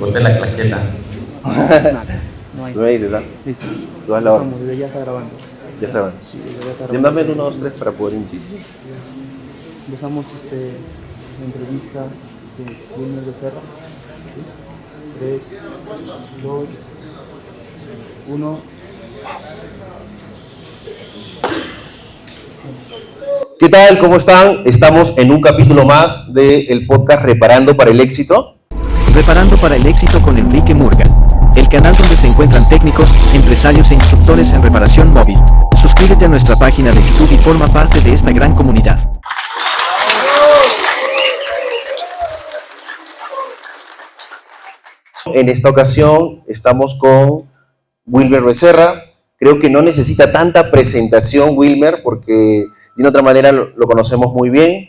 Bote la claqueta. No hay. Tú me dices, ¿ah? Listo. Tú haz la hora. Vamos, ya está grabando. Ya saben. Sí, ya está grabando. Dame el 1, 2, 3 para poder iniciar. Empezamos la entrevista de Wilmer Becerra. ¿Sí? 3, 2, 1. ¿Qué tal? ¿Cómo están? Estamos en un capítulo más del podcast Reparando para el Éxito. Reparando para el éxito con Enrique Murga, el canal donde se encuentran técnicos, empresarios e instructores en reparación móvil. Suscríbete a nuestra página de YouTube y forma parte de esta gran comunidad. En esta ocasión estamos con Wilmer Becerra. Creo que no necesita tanta presentación Wilmer porque de otra manera lo conocemos muy bien.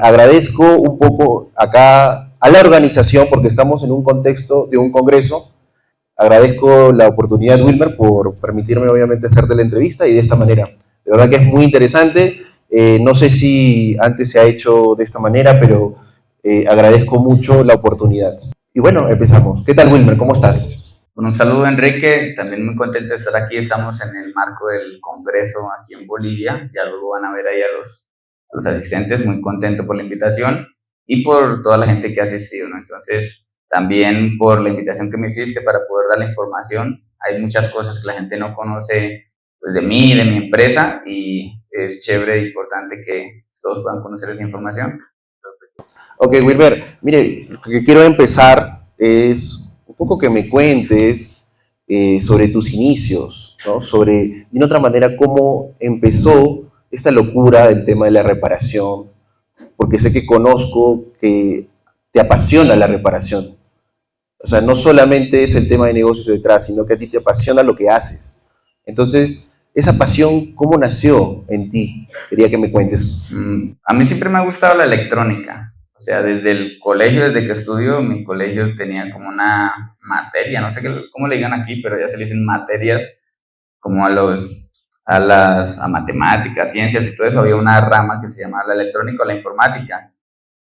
Agradezco un poco acá a la organización porque estamos en un contexto de un congreso. Agradezco la oportunidad, Wilmer, por permitirme obviamente hacerte la entrevista y de esta manera. De verdad que es muy interesante. No sé si antes se ha hecho de esta manera, pero agradezco mucho la oportunidad. Y bueno, empezamos. ¿Qué tal, Wilmer? ¿Cómo estás? Bueno, un saludo, Enrique. También muy contento de estar aquí. Estamos en el marco del Congreso aquí en Bolivia. Ya luego van a ver ahí a los asistentes. Muy contento por la invitación y por toda la gente que ha asistido, ¿no? Entonces, también por la invitación que me hiciste para poder dar la información. Hay muchas cosas que la gente no conoce, pues, de mí, de mi empresa, y es chévere e importante que todos puedan conocer esa información. Ok, Wilmer, mire, lo que quiero empezar es un poco que me cuentes sobre tus inicios, ¿no? Sobre, de otra manera, cómo empezó esta locura del tema de la reparación, porque sé que conozco que te apasiona la reparación. O sea, no solamente es el tema de negocios detrás, sino que a ti te apasiona lo que haces. Entonces, esa pasión, ¿cómo nació en ti? Quería que me cuentes. A mí siempre me ha gustado la electrónica. O sea, desde el colegio, desde que estudio, mi colegio tenía como una materia, no sé cómo le digan aquí, pero ya se le dicen materias como a matemáticas, ciencias y todo eso. Había una rama que se llamaba la electrónica o la informática.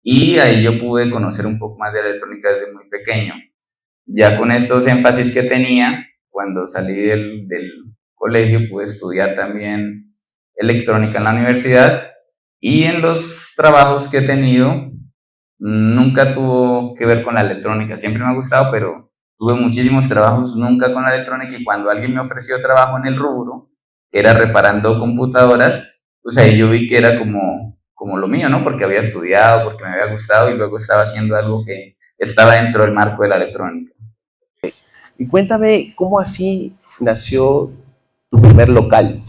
Y ahí yo pude conocer un poco más de la electrónica desde muy pequeño. Ya con estos énfasis que tenía, cuando salí del colegio, pude estudiar también electrónica en la universidad, y en los trabajos que he tenido, nunca tuvo que ver con la electrónica. Siempre me ha gustado, pero tuve muchísimos trabajos nunca con la electrónica, y cuando alguien me ofreció trabajo en el rubro, que era reparando computadoras, pues ahí yo vi que era como lo mío, ¿no? Porque había estudiado, porque me había gustado, y luego estaba haciendo algo que estaba dentro del marco de la electrónica. Y cuéntame, ¿cómo así nació tu primer local,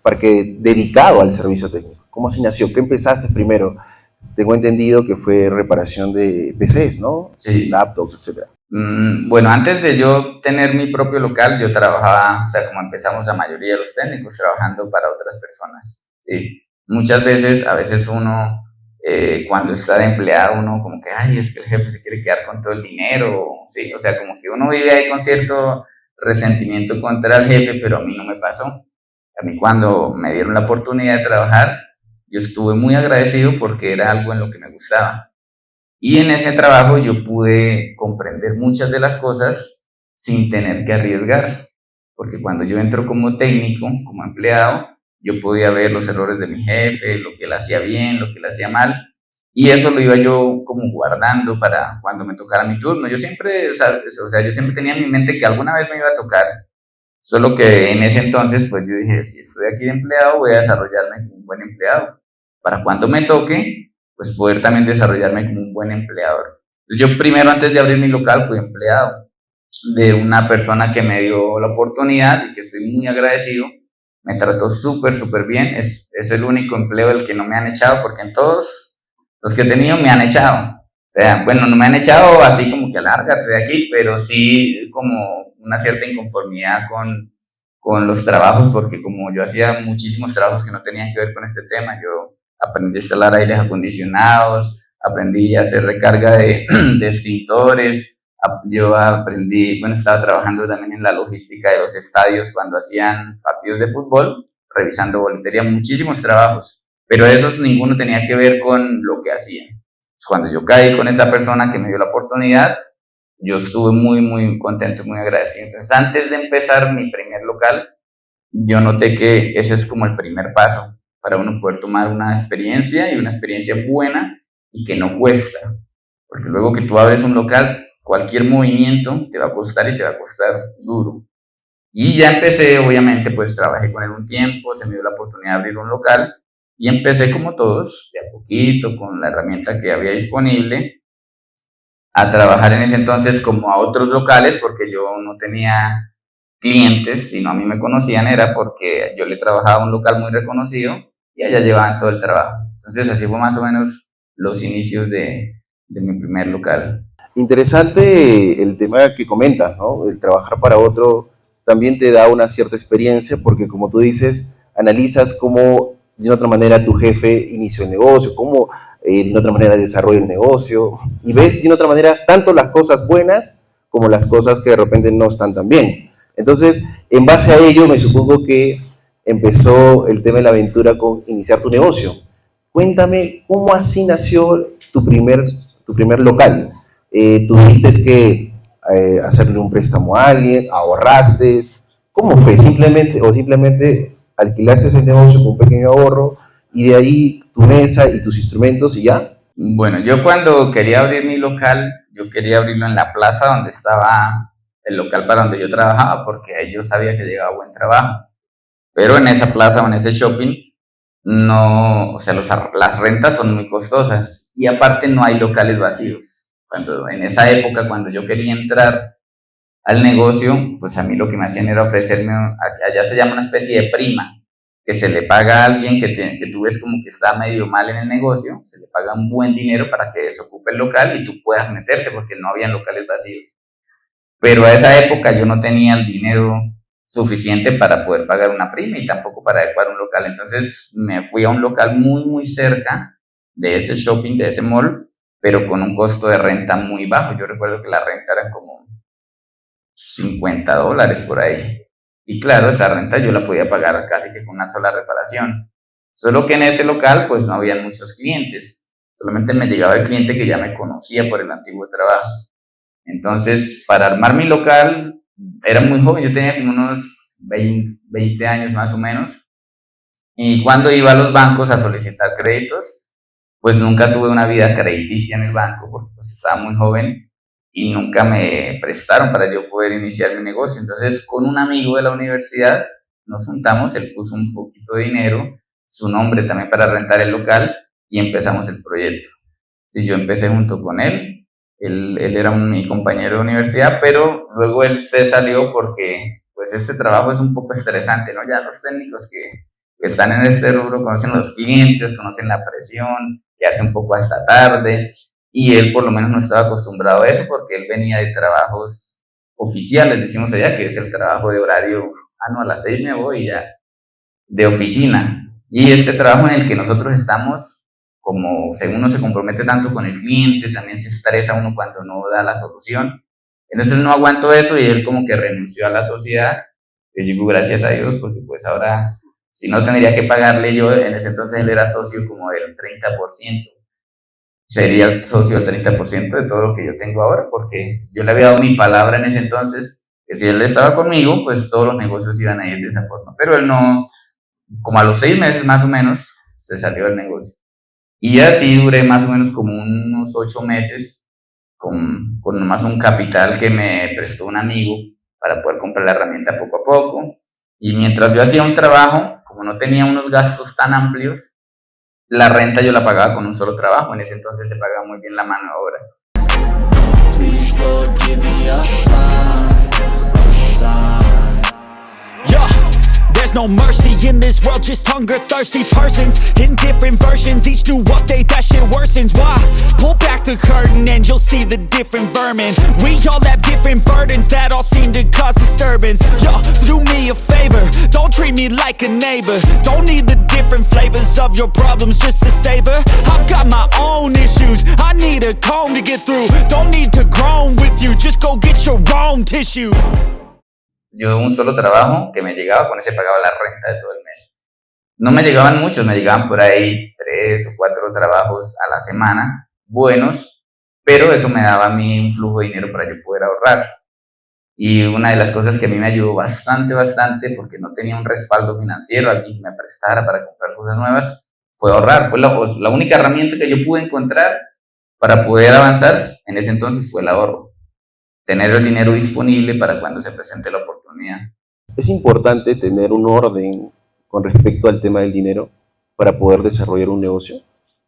parque dedicado al servicio técnico? ¿Cómo así nació? ¿Qué empezaste primero? Tengo entendido que fue reparación de PCs, ¿no? Sí. Laptops, etc. Bueno, antes de yo tener mi propio local, yo trabajaba, o sea, como empezamos la mayoría de los técnicos, trabajando para otras personas. Sí. Muchas veces, a veces uno, cuando está de empleado, uno como que, ay, es que el jefe se quiere quedar con todo el dinero, sí, o sea, como que uno vive ahí con cierto resentimiento contra el jefe, pero a mí no me pasó. A mí, cuando me dieron la oportunidad de trabajar, yo estuve muy agradecido porque era algo en lo que me gustaba. Y en ese trabajo yo pude comprender muchas de las cosas sin tener que arriesgar, porque cuando yo entro como técnico, como empleado, yo podía ver los errores de mi jefe, lo que él hacía bien, lo que él hacía mal, y eso lo iba yo como guardando para cuando me tocara mi turno. Yo siempre, yo siempre tenía en mi mente que alguna vez me iba a tocar, solo que en ese entonces, pues yo dije, si estoy aquí de empleado, voy a desarrollarme como un buen empleado, para cuando me toque, pues poder también desarrollarme como un buen empleador. Yo primero, antes de abrir mi local, fui empleado de una persona que me dio la oportunidad y que estoy muy agradecido. Me trató súper, súper bien. Es el único empleo del que no me han echado, porque en todos los que he tenido me han echado. O sea, bueno, no me han echado así como que lárgate de aquí, pero sí como una cierta inconformidad con los trabajos, porque como yo hacía muchísimos trabajos que no tenían que ver con este tema, yo aprendí a instalar aires acondicionados, aprendí a hacer recarga de extintores, yo aprendí, bueno, estaba trabajando también en la logística de los estadios cuando hacían partidos de fútbol, revisando boletería, muchísimos trabajos, pero esos ninguno tenía que ver con lo que hacía. Cuando yo caí con esa persona que me dio la oportunidad, yo estuve muy, muy contento y muy agradecido. Entonces, antes de empezar mi primer local, yo noté que ese es como el primer paso para uno poder tomar una experiencia y una experiencia buena y que no cuesta. Porque luego que tú abres un local, cualquier movimiento te va a costar y te va a costar duro. Y ya empecé, obviamente, pues trabajé con él un tiempo, se me dio la oportunidad de abrir un local y empecé como todos, de a poquito, con la herramienta que había disponible, a trabajar en ese entonces como a otros locales porque yo no tenía clientes, sino a mí me conocían era porque yo le trabajaba a un local muy reconocido y allá llevaban todo el trabajo. Entonces así fue más o menos los inicios de mi primer local. Interesante el tema que comentas, ¿no? El trabajar para otro también te da una cierta experiencia porque, como tú dices, analizas cómo de una otra manera tu jefe inició el negocio, cómo de una otra manera desarrolla el negocio y ves de una otra manera tanto las cosas buenas como las cosas que de repente no están tan bien. Entonces, en base a ello, me supongo que empezó el tema de la aventura con iniciar tu negocio. Cuéntame, ¿cómo así nació tu primer local? ¿Tuviste que hacerle un préstamo a alguien? ¿Ahorraste? ¿Cómo fue? Simplemente alquilaste ese negocio con un pequeño ahorro y de ahí tu mesa y tus instrumentos y ya? Bueno, yo cuando quería abrir mi local, yo quería abrirlo en la plaza donde estaba el local para donde yo trabajaba, porque ahí yo sabía que llegaba buen trabajo. Pero en esa plaza o en ese shopping, no, o sea, las rentas son muy costosas y aparte no hay locales vacíos. Cuando, en esa época, cuando yo quería entrar al negocio, pues a mí lo que me hacían era ofrecerme, allá se llama una especie de prima, que se le paga a alguien que tú ves como que está medio mal en el negocio, se le paga un buen dinero para que desocupe el local y tú puedas meterte, porque no habían locales vacíos. Pero a esa época yo no tenía el dinero suficiente para poder pagar una prima y tampoco para adecuar un local. Entonces me fui a un local muy, muy cerca de ese shopping, de ese mall, pero con un costo de renta muy bajo. Yo recuerdo que la renta era como $50 por ahí. Y claro, esa renta yo la podía pagar casi que con una sola reparación. Solo que en ese local pues no había muchos clientes. Solamente me llegaba el cliente que ya me conocía por el antiguo trabajo. Entonces, para armar mi local, era muy joven, yo tenía como unos 20 años más o menos. Y cuando iba a los bancos a solicitar créditos, pues nunca tuve una vida crediticia en el banco porque pues estaba muy joven y nunca me prestaron para yo poder iniciar mi negocio. Entonces, con un amigo de la universidad nos juntamos, él puso un poquito de dinero, su nombre también para rentar el local y empezamos el proyecto. Sí, yo empecé junto con él era mi compañero de universidad, pero luego él se salió porque pues este trabajo es un poco estresante, ¿no? Ya los técnicos que están en este rubro conocen los clientes, conocen la presión, que hace un poco hasta tarde, y él por lo menos no estaba acostumbrado a eso porque él venía de trabajos oficiales, decimos allá, que es el trabajo de horario, no, a las 6 me voy ya, de oficina. Y este trabajo en el que nosotros estamos, como según uno se compromete tanto con el cliente, también se estresa uno cuando no da la solución. Entonces él no aguantó eso y él como que renunció a la sociedad. Yo digo gracias a Dios porque pues ahora, si no tendría que pagarle yo, en ese entonces él era socio como del 30%. Sería el socio del 30% de todo lo que yo tengo ahora porque yo le había dado mi palabra en ese entonces, que si él estaba conmigo, pues todos los negocios iban a ir de esa forma. Pero él no, como a los 6 meses más o menos, se salió del negocio. Y así duré más o menos como unos 8 meses con nomás un capital que me prestó un amigo para poder comprar la herramienta poco a poco. Y mientras yo hacía un trabajo, como no tenía unos gastos tan amplios, la renta yo la pagaba con un solo trabajo. En ese entonces se pagaba muy bien la mano de obra. Please, Lord, give me a sign, a sign. Yeah. There's no mercy in this world, just hunger-thirsty persons in different versions. Each new update, that shit worsens. Why? Pull back the curtain and you'll see the different vermin. We all have different burdens that all seem to cause disturbance. Yo, so do me a favor, don't treat me like a neighbor. Don't need the different flavors of your problems just to savor. I've got my own issues, I need a comb to get through. Don't need to groan with you, just go get your own tissue. Yo un solo trabajo que me llegaba, con ese pagaba la renta de todo el mes. No me llegaban muchos, me llegaban por ahí 3 o 4 trabajos a la semana buenos, pero eso me daba a mí un flujo de dinero para yo poder ahorrar. Y una de las cosas que a mí me ayudó bastante, bastante, porque no tenía un respaldo financiero, alguien que me prestara para comprar cosas nuevas, fue ahorrar. Fue la única herramienta que yo pude encontrar para poder avanzar en ese entonces fue el ahorro. Tener el dinero disponible para cuando se presente la oportunidad. Es importante tener un orden con respecto al tema del dinero para poder desarrollar un negocio.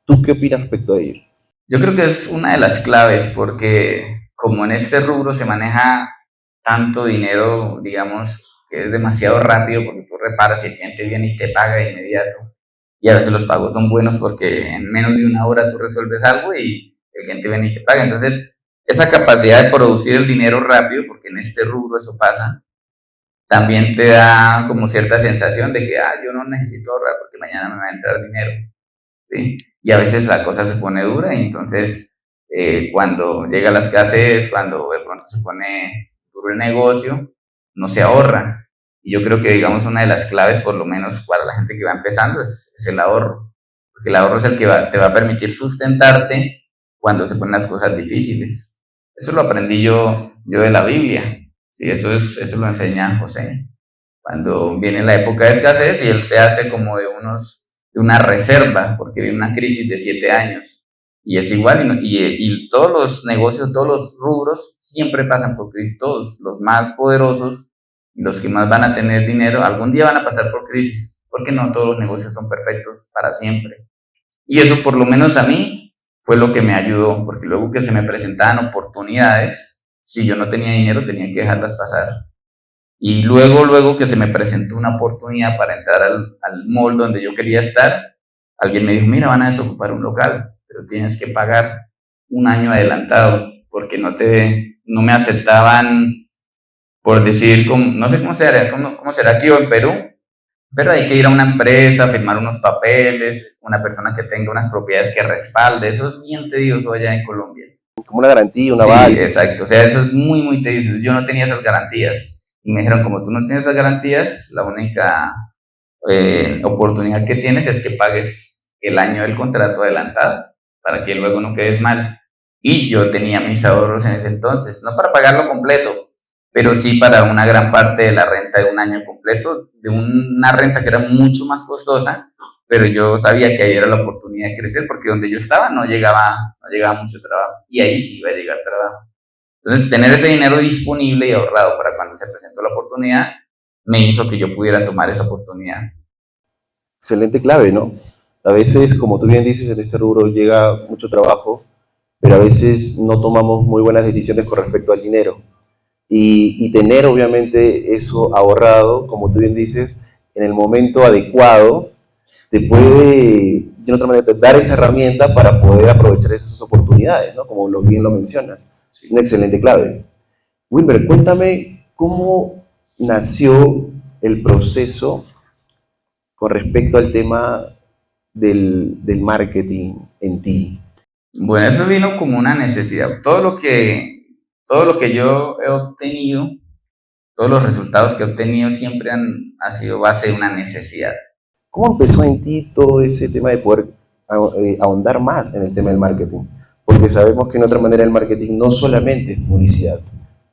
¿Tú qué opinas respecto a ello? Yo creo que es una de las claves porque como en este rubro se maneja tanto dinero, digamos, que es demasiado rápido porque tú reparas y el cliente viene y te paga de inmediato. Y a veces los pagos son buenos porque en menos de una hora tú resuelves algo y el cliente viene y te paga. Entonces, esa capacidad de producir el dinero rápido, porque en este rubro eso pasa, también te da como cierta sensación de que, yo no necesito ahorrar porque mañana me va a entrar dinero, ¿sí? Y a veces la cosa se pone dura y entonces cuando llega la escasez, cuando de pronto se pone duro el negocio, no se ahorra. Y yo creo que, digamos, una de las claves, por lo menos para la gente que va empezando, es el ahorro. Porque el ahorro es el que te va a permitir sustentarte cuando se ponen las cosas difíciles. Eso lo aprendí yo de la Biblia. Sí, eso lo enseña José. Cuando viene la época de escasez y él se hace como de una reserva, porque viene una crisis de 7 años. Y es igual, y todos los negocios, todos los rubros siempre pasan por crisis, todos, los más poderosos, los que más van a tener dinero, algún día van a pasar por crisis, porque no todos los negocios son perfectos para siempre. Y eso por lo menos a mí fue lo que me ayudó, porque luego que se me presentaban oportunidades, si yo no tenía dinero tenía que dejarlas pasar. Y luego que se me presentó una oportunidad para entrar al mall donde yo quería estar, alguien me dijo, mira, van a desocupar un local, pero tienes que pagar un año adelantado, porque no me aceptaban, por decir, no sé cómo será aquí o en Perú, pero hay que ir a una empresa, firmar unos papeles, una persona que tenga unas propiedades que respalde, eso es bien tedioso allá en Colombia. Como una garantía, un Sí, aval. exacto, o sea, eso es muy, muy tedioso. Yo no tenía esas garantías. Y me dijeron, como tú no tienes esas garantías, la única oportunidad que tienes es que pagues el año del contrato adelantado, para que luego no quedes mal. Y yo tenía mis ahorros en ese entonces, no para pagarlo completo, pero sí para una gran parte de la renta de un año completo, de una renta que era mucho más costosa, pero yo sabía que ahí era la oportunidad de crecer, porque donde yo estaba no llegaba mucho trabajo, y ahí sí iba a llegar trabajo. Entonces, tener ese dinero disponible y ahorrado para cuando se presentó la oportunidad, me hizo que yo pudiera tomar esa oportunidad. Excelente clave, ¿no? A veces, como tú bien dices, en este rubro llega mucho trabajo, pero a veces no tomamos muy buenas decisiones con respecto al dinero. Y tener, obviamente, eso ahorrado, como tú bien dices, en el momento adecuado, te puede, de otra manera, dar esa herramienta para poder aprovechar esas oportunidades, ¿no? Como bien lo mencionas. Sí. Una excelente clave. Wilmer, cuéntame cómo nació el proceso con respecto al tema del marketing en ti. Bueno, eso vino como una necesidad. Todo lo que yo he obtenido, todos los resultados que he obtenido siempre ha sido base de una necesidad. ¿Cómo empezó en ti todo ese tema de poder ahondar más en el tema del marketing? Porque sabemos que en otra manera el marketing no solamente es publicidad.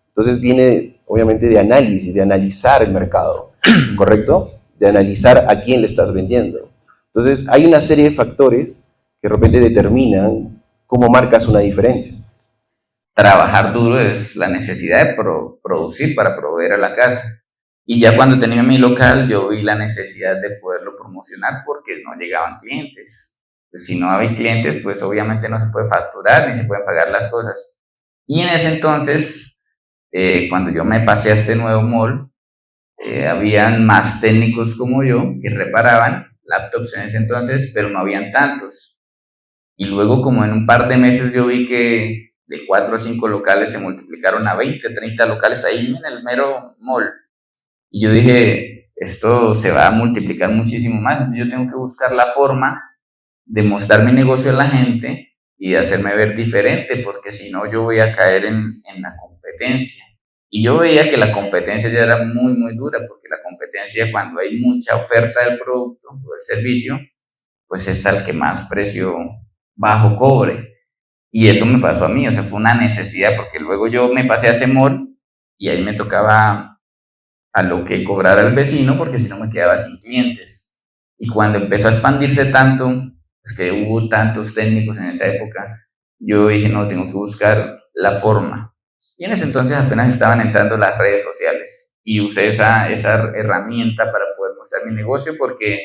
Entonces viene obviamente de análisis, de analizar el mercado, ¿correcto? De analizar a quién le estás vendiendo. Entonces hay una serie de factores que de repente determinan cómo marcas una diferencia. Trabajar duro es la necesidad de producir para proveer a la casa. Y ya cuando tenía mi local, yo vi la necesidad de poderlo promocionar porque no llegaban clientes. Pues si no hay clientes, pues obviamente no se puede facturar ni se pueden pagar las cosas. Y en ese entonces, cuando yo me pasé a este nuevo mall, habían más técnicos como yo que reparaban laptops en ese entonces, pero no habían tantos. Y luego, como en un par de meses, yo vi que de 4 a 5 locales se multiplicaron a 20, 30 locales ahí en el mero mall. Y yo dije, esto se va a multiplicar muchísimo más, entonces yo tengo que buscar la forma de mostrar mi negocio a la gente y de hacerme ver diferente, porque si no yo voy a caer en la competencia. Y yo veía que la competencia ya era muy, muy dura, porque la competencia, cuando hay mucha oferta del producto o del servicio, pues es al que más precio bajo cobre. Y eso me pasó a mí, o sea, fue una necesidad, porque luego yo me pasé a ese mall y ahí me tocaba a lo que cobrara el vecino, porque si no me quedaba sin clientes. Y cuando empezó a expandirse tanto, pues que hubo tantos técnicos en esa época, yo dije, no, tengo que buscar la forma. Y en ese entonces apenas estaban entrando las redes sociales y usé esa herramienta para poder mostrar mi negocio, porque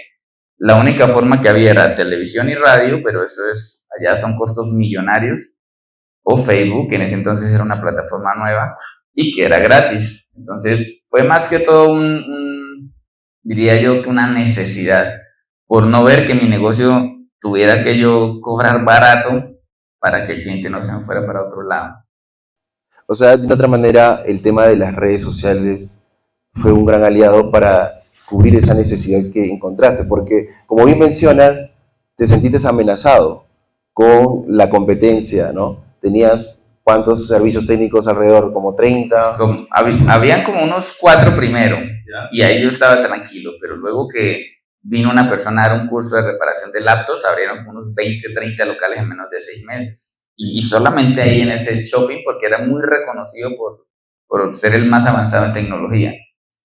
la única forma que había era televisión y radio, pero eso es, allá son costos millonarios, o Facebook, que en ese entonces era una plataforma nueva y que era gratis. Entonces fue más que todo diría yo, que una necesidad, por no ver que mi negocio tuviera que yo cobrar barato para que el cliente no se me fuera para otro lado. O sea, de otra manera, el tema de las redes sociales fue un gran aliado para cubrir esa necesidad que encontraste, porque como bien mencionas, te sentiste amenazado con la competencia, ¿no? Tenías cuántos servicios técnicos alrededor, como 30. Habían como unos 4 primero, y ahí yo estaba tranquilo, pero luego que vino una persona a dar un curso de reparación de laptops, abrieron como unos 20, 30 locales en menos de 6 meses. Y solamente ahí en ese shopping, porque era muy reconocido por ser el más avanzado en tecnología.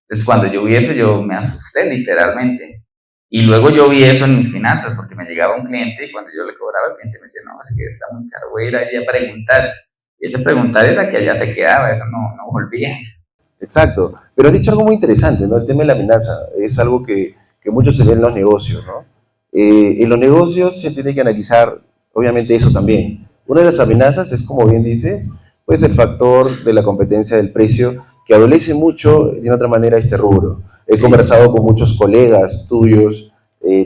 Entonces cuando yo vi eso, yo me asusté literalmente. Y luego yo vi eso en mis finanzas, porque me llegaba un cliente y cuando yo le cobraba, el cliente me decía, no, es que está muy caro, voy a ir ahí a preguntar. Y ese preguntar era que allá se quedaba, eso no volvía. Exacto, pero has dicho algo muy interesante, ¿no? El tema de la amenaza es algo que mucho se ve en los negocios, ¿no? En los negocios se tiene que analizar, obviamente, eso también. Una de las amenazas es, como bien dices, pues el factor de la competencia del precio, que adolece mucho, de otra manera, este rubro. He conversado con muchos colegas tuyos,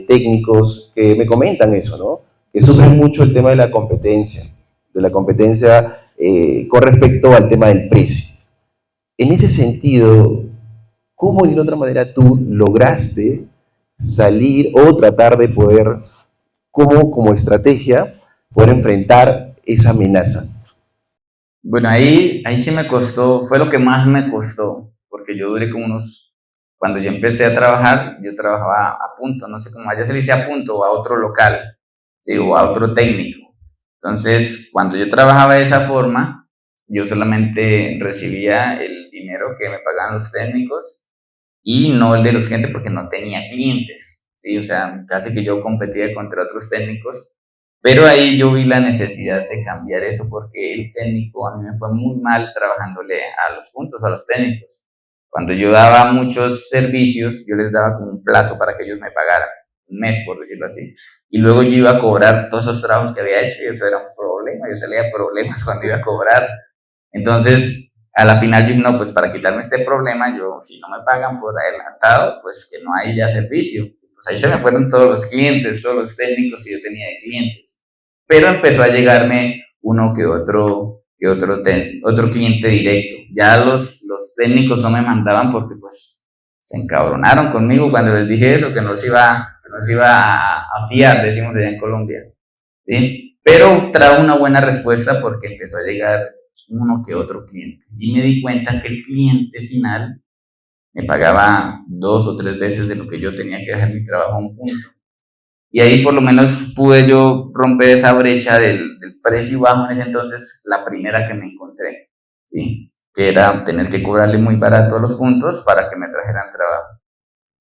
técnicos, que me comentan eso, ¿no? Que sufren mucho el tema de la competencia con respecto al tema del precio. En ese sentido, ¿cómo de otra manera tú lograste salir o tratar de poder, como estrategia, poder enfrentar esa amenaza? Bueno, ahí sí me costó, fue lo que más me costó, porque yo duré como cuando yo empecé a trabajar, yo trabajaba a punto, no sé cómo allá se le dice a punto, o a otro local, ¿sí? O a otro técnico. Entonces, cuando yo trabajaba de esa forma, yo solamente recibía el dinero que me pagaban los técnicos y no el de los clientes porque no tenía clientes, ¿sí? O sea, casi que yo competía contra otros técnicos, pero ahí yo vi la necesidad de cambiar eso porque el técnico a mí me fue muy mal trabajándole a los puntos, a los técnicos. Cuando yo daba muchos servicios, yo les daba como un plazo para que ellos me pagaran, un mes por decirlo así, y luego yo iba a cobrar todos esos trabajos que había hecho y eso era un problema, yo salía de problemas cuando iba a cobrar. Entonces, a la final yo dije, no, pues para quitarme este problema, yo, si no me pagan por adelantado, pues que no hay ya servicio. Pues ahí se me fueron todos los clientes, todos los técnicos que yo tenía de clientes. Pero empezó a llegarme uno otro cliente directo. Ya los técnicos no me mandaban porque pues se encabronaron conmigo cuando les dije eso, que no se iba a fiar, decimos allá en Colombia, ¿sí? Pero trajo una buena respuesta porque empezó a llegar uno que otro cliente. Y me di cuenta que el cliente final me pagaba 2 o 3 veces de lo que yo tenía que dejar mi trabajo a un punto. Y ahí por lo menos pude yo romper esa brecha del precio bajo en ese entonces, la primera que me encontré, ¿sí? Que era tener que cobrarle muy barato a los puntos para que me trajeran trabajo.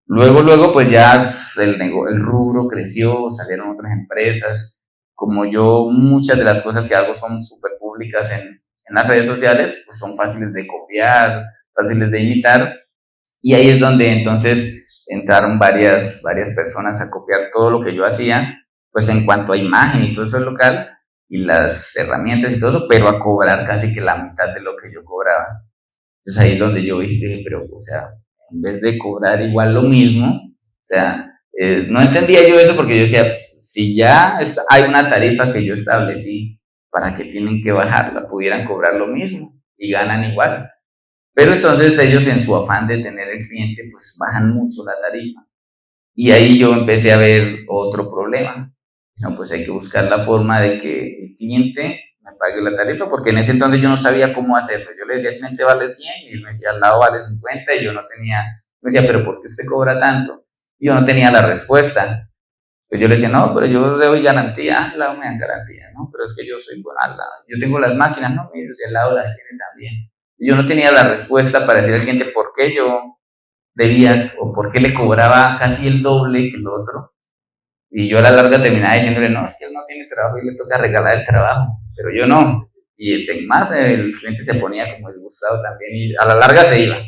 Luego, pues ya el rubro creció, salieron otras empresas. Como yo, muchas de las cosas que hago son súper públicas en las redes sociales, pues son fáciles de copiar, fáciles de imitar. Y ahí es donde entonces entraron varias personas a copiar todo lo que yo hacía, pues en cuanto a imagen y todo eso local, y las herramientas y todo eso, pero a cobrar casi que la mitad de lo que yo cobraba. Entonces ahí es donde yo dije, pero, o sea, en vez de cobrar igual lo mismo, o sea, no entendía yo eso porque yo decía, pues, si ya hay una tarifa que yo establecí, ¿para qué tienen que bajarla? Pudieran cobrar lo mismo y ganan igual. Pero entonces ellos en su afán de tener el cliente, pues bajan mucho la tarifa. Y ahí yo empecé a ver otro problema. No, pues hay que buscar la forma de que el cliente me pague la tarifa, porque en ese entonces yo no sabía cómo hacerlo. Yo le decía, el cliente vale 100 y él me decía, al lado vale 50 y yo no tenía, me decía, pero ¿por qué usted cobra tanto? Y yo no tenía la respuesta. Pues yo le decía, no, pero yo le doy garantía, al lado me dan garantía, no, pero es que yo soy bueno, yo tengo las máquinas, no, mire, de al lado las tiene también. Y yo no tenía la respuesta para decirle al cliente por qué yo debía o por qué le cobraba casi el doble que el otro. Y yo a la larga terminaba diciéndole, no, es que él no tiene trabajo y le toca regalar el trabajo, pero yo no. Y sin más el cliente se ponía como disgustado también y a la larga se iba.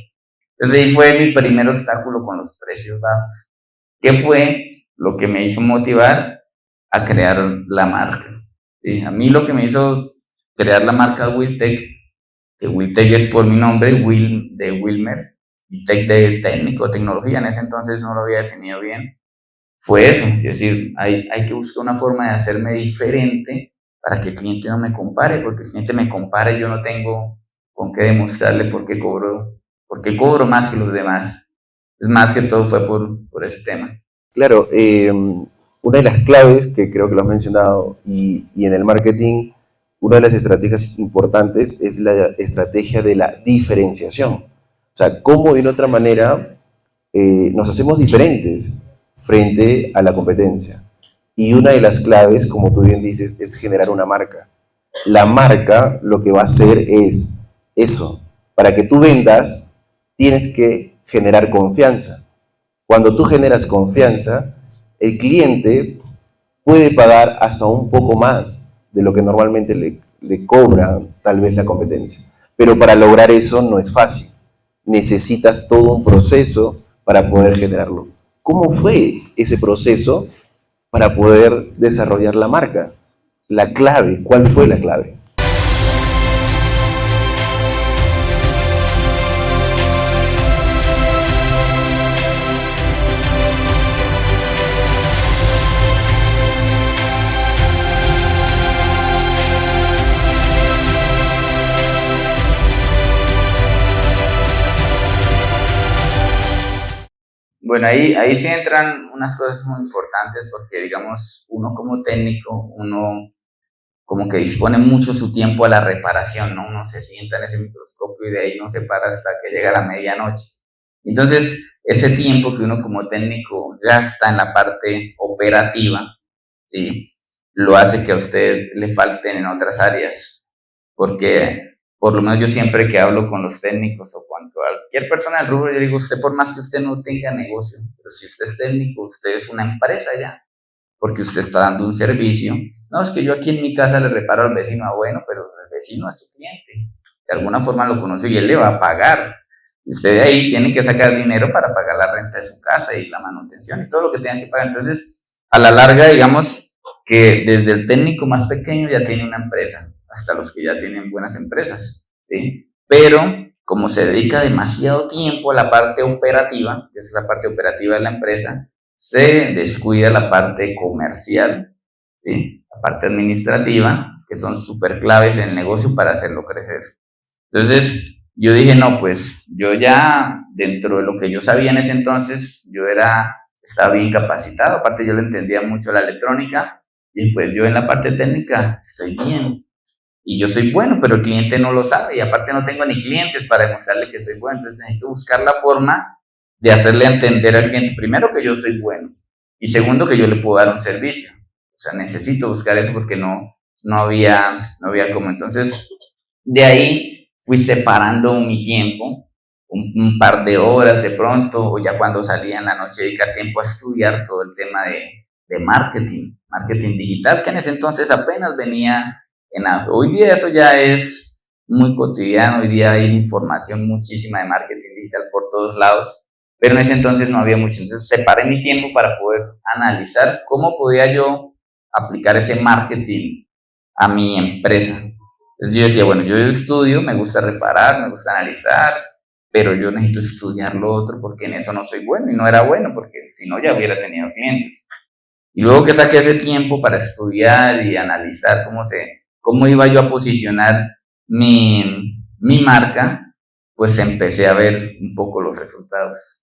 Entonces ahí fue mi primer obstáculo con los precios bajos. ¿Qué fue lo que me hizo motivar a crear la marca? ¿Sí? A mí lo que me hizo crear la marca Wiltech, que Wiltech es por mi nombre, Will de Wilmer, y Tech de técnico, tecnología, en ese entonces no lo había definido bien, fue eso, es decir, hay que buscar una forma de hacerme diferente para que el cliente no me compare, porque el cliente me compara y yo no tengo con qué demostrarle por qué cobro más que los demás. Es más que todo fue por ese tema. Claro, una de las claves que creo que lo has mencionado y en el marketing, una de las estrategias importantes es la estrategia de la diferenciación. O sea, cómo de una otra manera nos hacemos diferentes frente a la competencia. Y una de las claves, como tú bien dices, es generar una marca. La marca lo que va a hacer es eso. Para que tú vendas, tienes que generar confianza. Cuando tú generas confianza, el cliente puede pagar hasta un poco más de lo que normalmente le cobra tal vez la competencia. Pero para lograr eso no es fácil. Necesitas todo un proceso para poder generarlo. ¿Cómo fue ese proceso para poder desarrollar la marca? La clave, ¿cuál fue la clave? Bueno, ahí sí entran unas cosas muy importantes porque, digamos, uno como técnico, uno como que dispone mucho su tiempo a la reparación, ¿no? Uno se sienta en ese microscopio y de ahí no se para hasta que llega la medianoche. Entonces, ese tiempo que uno como técnico gasta en la parte operativa, ¿sí? Lo hace que a usted le falten en otras áreas, porque por lo menos yo siempre que hablo con los técnicos o con cualquier persona del rubro, yo digo, usted por más que usted no tenga negocio, pero si usted es técnico, usted es una empresa ya, porque usted está dando un servicio. No, es que yo aquí en mi casa le reparo al vecino, bueno, pero el vecino es su cliente, de alguna forma lo conoce y él le va a pagar. Y usted de ahí tiene que sacar dinero para pagar la renta de su casa y la manutención y todo lo que tenga que pagar. Entonces, a la larga, digamos que desde el técnico más pequeño ya tiene una empresa, hasta los que ya tienen buenas empresas, ¿sí? Pero como se dedica demasiado tiempo a la parte operativa, que es la parte operativa de la empresa, se descuida la parte comercial, ¿sí? La parte administrativa, que son súper claves en el negocio para hacerlo crecer. Entonces, yo dije, no, pues yo ya, dentro de lo que yo sabía en ese entonces, estaba bien capacitado, aparte yo le entendía mucho la electrónica, y pues yo en la parte técnica estoy bien, y yo soy bueno, pero el cliente no lo sabe, y aparte no tengo ni clientes para demostrarle que soy bueno, entonces necesito buscar la forma de hacerle entender al cliente, primero que yo soy bueno, y segundo que yo le puedo dar un servicio, o sea, necesito buscar eso porque no había como, entonces, de ahí fui separando mi tiempo, un par de horas de pronto, o ya cuando salía en la noche, dedicar tiempo a estudiar todo el tema de marketing digital, que en ese entonces apenas venía en auge. Hoy día eso ya es muy cotidiano, hoy día hay información muchísima de marketing digital por todos lados, pero en ese entonces no había mucho. Entonces separé mi tiempo para poder analizar cómo podía yo aplicar ese marketing a mi empresa. Entonces yo decía, bueno, yo estudio, me gusta reparar, me gusta analizar, pero yo necesito estudiar lo otro porque en eso no soy bueno y no era bueno porque si no ya hubiera tenido clientes. Y luego que saqué ese tiempo para estudiar y analizar cómo iba yo a posicionar mi marca, pues empecé a ver un poco los resultados.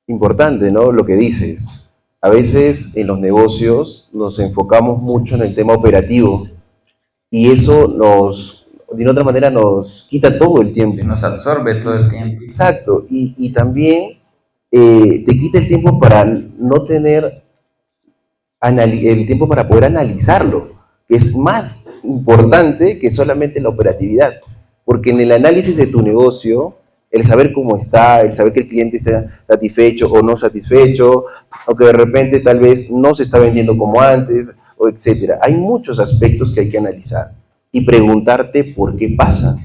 Importante, ¿no? Lo que dices. A veces en los negocios nos enfocamos mucho en el tema operativo y eso de otra manera nos quita todo el tiempo. Y nos absorbe todo el tiempo. Exacto, y también te quita el tiempo para no tener el tiempo para poder analizarlo, que es más importante que solamente la operatividad. Porque en el análisis de tu negocio, el saber cómo está, el saber que el cliente está satisfecho o no satisfecho, o que de repente tal vez no se está vendiendo como antes, o etcétera. Hay muchos aspectos que hay que analizar y preguntarte por qué pasa,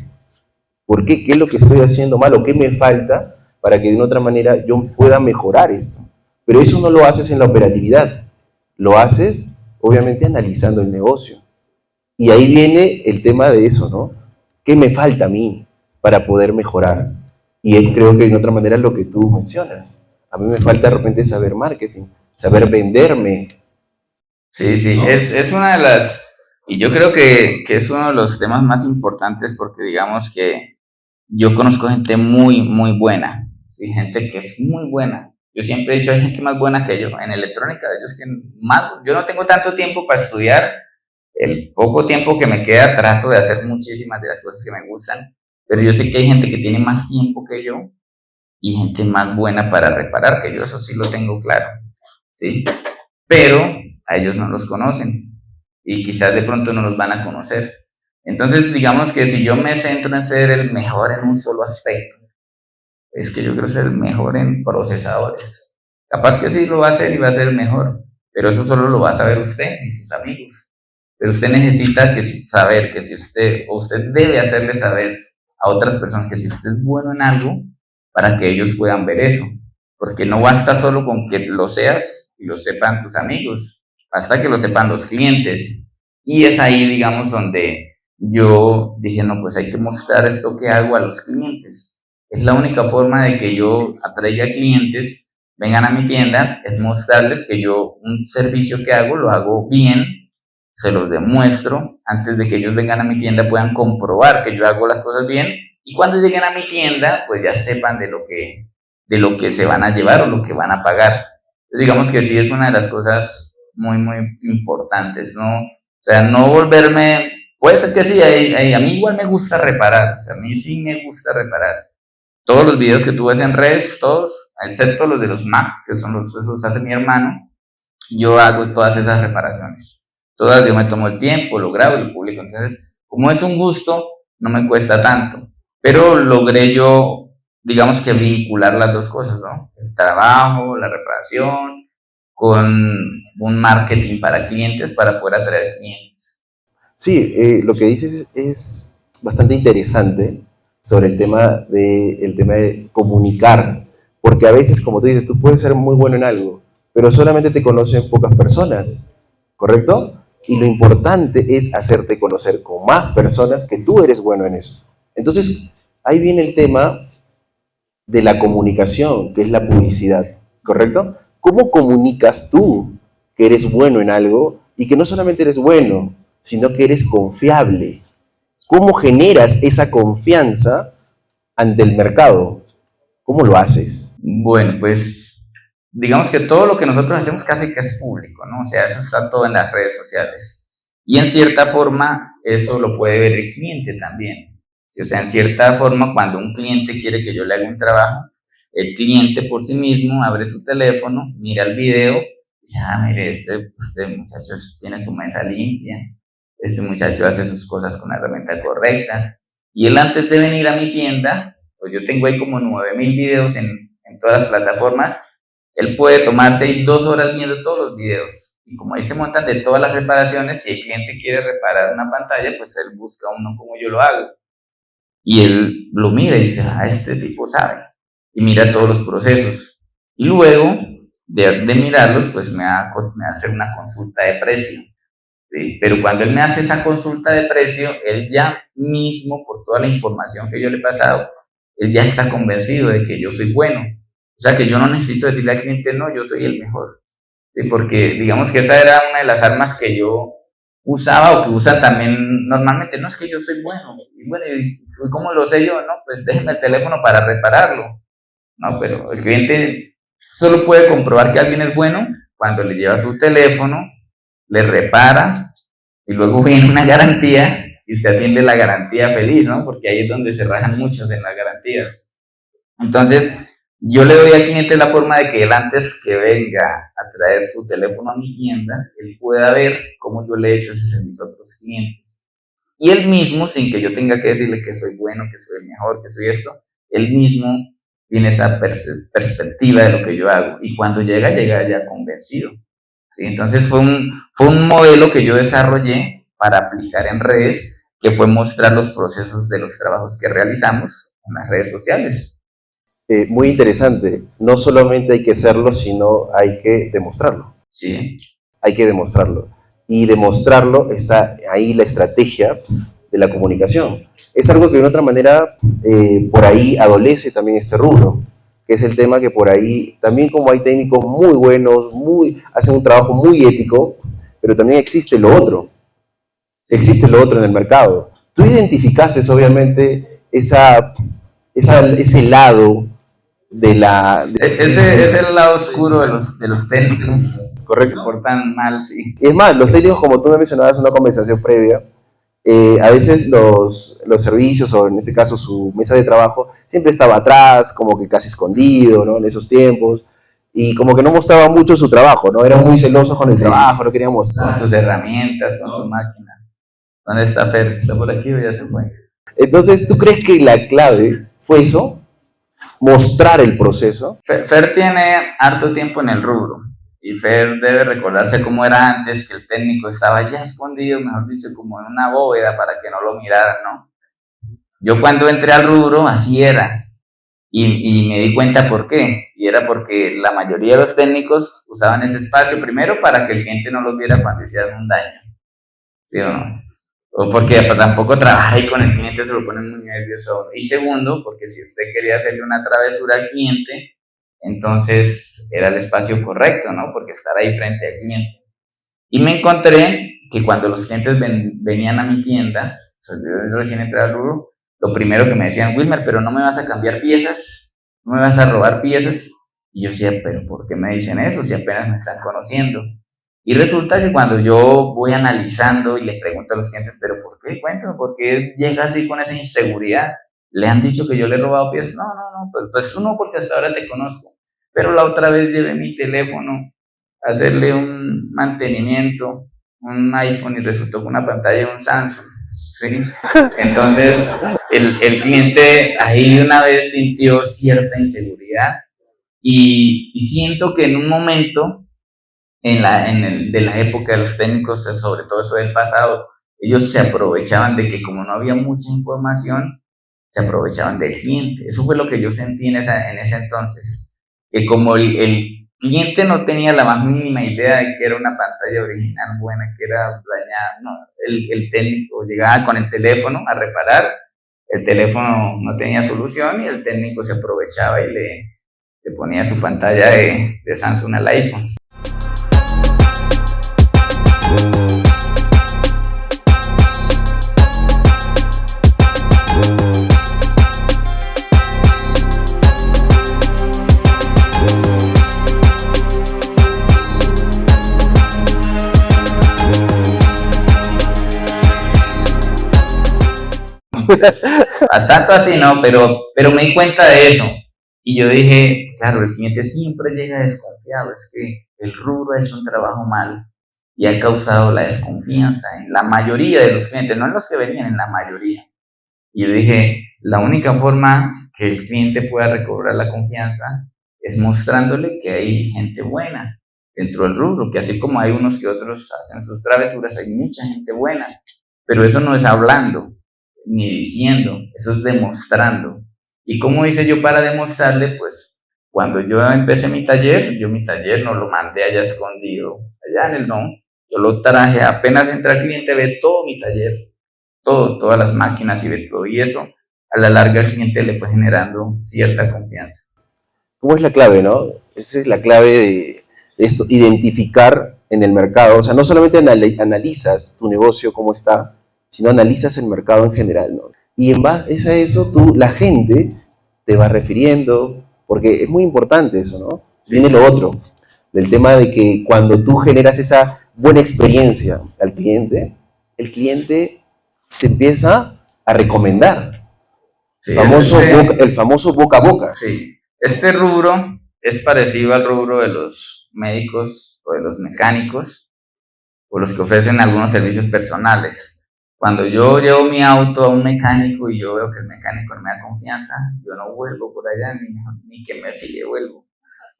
por qué, qué es lo que estoy haciendo mal o qué me falta para que de una otra manera yo pueda mejorar esto. Pero eso no lo haces en la operatividad, lo haces obviamente analizando el negocio. Y ahí viene el tema de eso, ¿no? ¿Qué me falta a mí para poder mejorar? Y creo que de otra manera es lo que tú mencionas. A mí me falta de repente saber marketing, saber venderme. Sí, sí, ¿No? es una de las, y yo creo que es uno de los temas más importantes porque digamos que yo conozco gente muy, muy buena, ¿sí? Gente que es muy buena. Yo siempre he dicho, hay gente más buena que yo. En electrónica, ellos tienen más, yo no tengo tanto tiempo para estudiar, el poco tiempo que me queda trato de hacer muchísimas de las cosas que me gustan, pero yo sé que hay gente que tiene más tiempo que yo y gente más buena para reparar que yo, eso sí lo tengo claro, ¿sí? Pero a ellos no los conocen y quizás de pronto no los van a conocer. Entonces, digamos que si yo me centro en ser el mejor en un solo aspecto, es que yo quiero ser el mejor en procesadores. Capaz que sí lo va a hacer y va a ser el mejor, pero eso solo lo va a saber usted y sus amigos. Pero usted necesita saber que si usted, o usted debe hacerle saber a otras personas que si usted es bueno en algo, para que ellos puedan ver eso. Porque no basta solo con que lo seas y lo sepan tus amigos, basta que lo sepan los clientes. Y es ahí, digamos, donde yo dije, no, pues hay que mostrar esto que hago a los clientes. Es la única forma de que yo atraiga clientes, vengan a mi tienda, es mostrarles que yo un servicio que hago lo hago bien, se los demuestro, antes de que ellos vengan a mi tienda puedan comprobar que yo hago las cosas bien y cuando lleguen a mi tienda pues ya sepan de lo que se van a llevar o lo que van a pagar. Entonces, digamos que sí es una de las cosas muy, muy importantes, ¿no? O sea, no volverme, puede ser que sí, a mí igual me gusta reparar, o sea, a mí sí me gusta reparar. Todos los videos que tú ves en redes, todos, excepto los de los Macs, que son esos hace mi hermano, yo hago todas esas reparaciones. Todas yo me tomo el tiempo, lo grabo y lo publico. Entonces, como es un gusto, no me cuesta tanto. Pero logré yo, digamos que vincular las dos cosas, ¿no? El trabajo, la reparación, con un marketing para clientes para poder atraer clientes. Sí, lo que dices es bastante interesante sobre el tema de comunicar, porque a veces, como tú dices, tú puedes ser muy bueno en algo, pero solamente te conocen pocas personas, ¿correcto? Y lo importante es hacerte conocer con más personas que tú eres bueno en eso. Entonces, ahí viene el tema de la comunicación, que es la publicidad, ¿correcto? ¿Cómo comunicas tú que eres bueno en algo y que no solamente eres bueno, sino que eres confiable? ¿Cómo generas esa confianza ante el mercado? ¿Cómo lo haces? Bueno, pues digamos que todo lo que nosotros hacemos casi que es público, ¿no? O sea, eso está todo en las redes sociales. Y en cierta forma, eso lo puede ver el cliente también. ¿Sí? O sea, en cierta forma, cuando un cliente quiere que yo le haga un trabajo, el cliente por sí mismo abre su teléfono, mira el video y dice, ah, mire, este muchacho tiene su mesa limpia, este muchacho hace sus cosas con la herramienta correcta. Y él antes de venir a mi tienda, pues yo tengo ahí como 9.000 videos en todas las plataformas, él puede tomarse ahí 2 horas viendo todos los videos. Y como ahí se montan de todas las reparaciones, si el cliente quiere reparar una pantalla, pues él busca uno como yo lo hago. Y él lo mira y dice, ah, este tipo sabe. Y mira todos los procesos. Y luego de mirarlos, pues me va a hacer una consulta de precio. ¿Sí? Pero cuando él me hace esa consulta de precio, él ya mismo, por toda la información que yo le he pasado, él ya está convencido de que yo soy bueno. O sea que yo no necesito decirle al cliente, no, yo soy el mejor. ¿Sí? Porque digamos que esa era una de las armas que yo usaba o que usan también normalmente. No, es que yo soy bueno. Y bueno, ¿y cómo lo sé yo? No, pues déjenme el teléfono para repararlo. No, pero el cliente solo puede comprobar que alguien es bueno cuando le lleva su teléfono, le repara y luego viene una garantía y usted atiende la garantía feliz, ¿no? Porque ahí es donde se rajan muchos en las garantías. Entonces, yo le doy al cliente la forma de que él antes que venga a traer su teléfono a mi tienda, él pueda ver cómo yo le he hecho ese servicio a otros clientes. Y él mismo, sin que yo tenga que decirle que soy bueno, que soy el mejor, que soy esto, él mismo tiene esa perspectiva de lo que yo hago. Y cuando llega ya convencido. ¿Sí? Entonces fue un modelo que yo desarrollé para aplicar en redes, que fue mostrar los procesos de los trabajos que realizamos en las redes sociales. Muy interesante. No solamente hay que hacerlo, sino hay que demostrarlo. Sí. Hay que demostrarlo. Y demostrarlo está ahí la estrategia de la comunicación. Es algo que de otra manera por ahí adolece también este rubro, que es el tema que por ahí, también como hay técnicos muy buenos, hacen un trabajo muy ético, pero también existe lo otro. Existe lo otro en el mercado. Tú identificaste obviamente ese lado de la... Ese es el lado oscuro de los técnicos. Correcto. Se portan mal, sí. Y es más, los técnicos, como tú me mencionabas en una conversación previa, a veces los servicios, o en este caso su mesa de trabajo, siempre estaba atrás, como que casi escondido, ¿no? En esos tiempos, y como que no mostraba mucho su trabajo, ¿no? Eran muy celosos con el trabajo, no querían mostrar. Con sus herramientas, con sus máquinas. ¿Dónde está Fer? ¿Está por aquí o ya se fue? Entonces, ¿tú crees que la clave fue eso? Mostrar el proceso. Fer tiene harto tiempo en el rubro. Y Fer debe recordarse cómo era antes, que el técnico estaba ya escondido, mejor dicho, como en una bóveda para que no lo miraran, ¿no? Yo cuando entré al rubro, así era. Y me di cuenta por qué. Y era porque la mayoría de los técnicos usaban ese espacio primero para que el cliente no los viera cuando hicieran un daño. ¿Sí o no? O porque tampoco trabajar ahí con el cliente, se lo ponen muy nervioso. Y segundo, porque si usted quería hacerle una travesura al cliente, entonces era el espacio correcto, ¿no? Porque estar ahí frente al cliente. Y me encontré que cuando los clientes venían a mi tienda, yo recién entré al rubro, lo primero que me decían, Wilmer, pero no me vas a cambiar piezas, no me vas a robar piezas. Y yo decía, pero ¿por qué me dicen eso si apenas me están conociendo? Y resulta que cuando yo voy analizando y le pregunto a los clientes, pero ¿por qué? Cuéntame, ¿por qué llega así con esa inseguridad? ¿Le han dicho que yo le he robado piezas? No, pues tú no, porque hasta ahora te conozco. Pero la otra vez llevé mi teléfono a hacerle un mantenimiento, un iPhone, y resultó con una pantalla de un Samsung. ¿Sí? Entonces, el cliente ahí de una vez sintió cierta inseguridad y siento que en un momento, de la época de los técnicos, sobre todo eso del pasado, ellos se aprovechaban de que como no había mucha información, se aprovechaban del cliente. Eso fue lo que yo sentí en ese entonces, que como el cliente no tenía la más mínima idea de que era una pantalla original buena, que era dañada, no, el técnico llegaba con el teléfono a reparar, el teléfono no tenía solución y el técnico se aprovechaba y le ponía su pantalla de Samsung al iPhone. A tanto así no, pero me di cuenta de eso. Y yo dije, claro, el cliente siempre llega desconfiado, es que el rubro ha hecho un trabajo mal y ha causado la desconfianza en la mayoría de los clientes, no en los que venían, en la mayoría. Y yo dije, la única forma que el cliente pueda recobrar la confianza es mostrándole que hay gente buena dentro del rubro, que así como hay unos que otros hacen sus travesuras, hay mucha gente buena, pero eso no es hablando ni diciendo, eso es demostrando. ¿Y cómo hice yo para demostrarle? Pues cuando yo empecé mi taller no lo mandé allá escondido, allá en el no, yo lo traje, apenas entra el cliente, ve todo mi taller, todas las máquinas y ve todo, y eso a la larga al cliente le fue generando cierta confianza. ¿Cómo es la clave, no? Esa es la clave de esto, identificar en el mercado, o sea, no solamente analizas tu negocio, cómo está, sino analizas el mercado en general, ¿no? Y en base a eso, la gente te va refiriendo, porque es muy importante eso, ¿no? Viene lo otro, el tema de que cuando tú generas esa buena experiencia al cliente, el cliente te empieza a recomendar. Sí, el famoso boca a boca. Sí, Este rubro es parecido al rubro de los médicos o de los mecánicos o los que ofrecen algunos servicios personales. Cuando yo llevo mi auto a un mecánico y yo veo que el mecánico no me da confianza, yo no vuelvo por allá ni que me file vuelvo.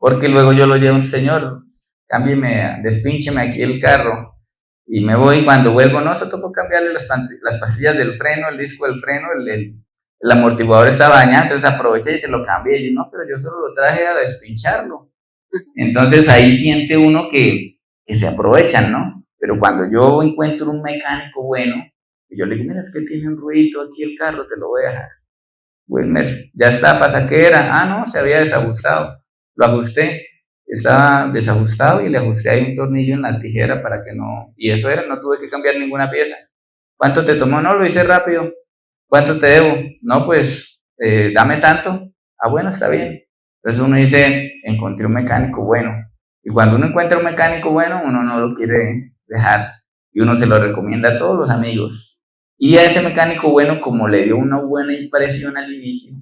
Porque luego yo lo llevo a un señor, cámbieme, despíncheme aquí el carro y me voy. Cuando vuelvo, no, se tocó cambiarle las pastillas del freno, el disco del freno, el amortiguador estaba dañado, entonces aproveché y se lo cambié. Y yo, no, pero yo solo lo traje a despincharlo. Entonces ahí siente uno que se aprovechan, ¿no? Pero cuando yo encuentro un mecánico bueno, y yo le digo, mira, es que tiene un ruidito aquí el carro, te lo voy a dejar. Wilmer, ya está, ¿pasa qué era? Ah, no, se había desajustado. Lo ajusté, estaba desajustado y le ajusté ahí un tornillo en la tijera para que no... Y eso era, no tuve que cambiar ninguna pieza. ¿Cuánto te tomó? No, lo hice rápido. ¿Cuánto te debo? No, pues, dame tanto. Ah, bueno, está bien. Entonces uno dice, encontré un mecánico bueno. Y cuando uno encuentra un mecánico bueno, uno no lo quiere dejar. Y uno se lo recomienda a todos los amigos. Y a ese mecánico bueno, como le dio una buena impresión al inicio,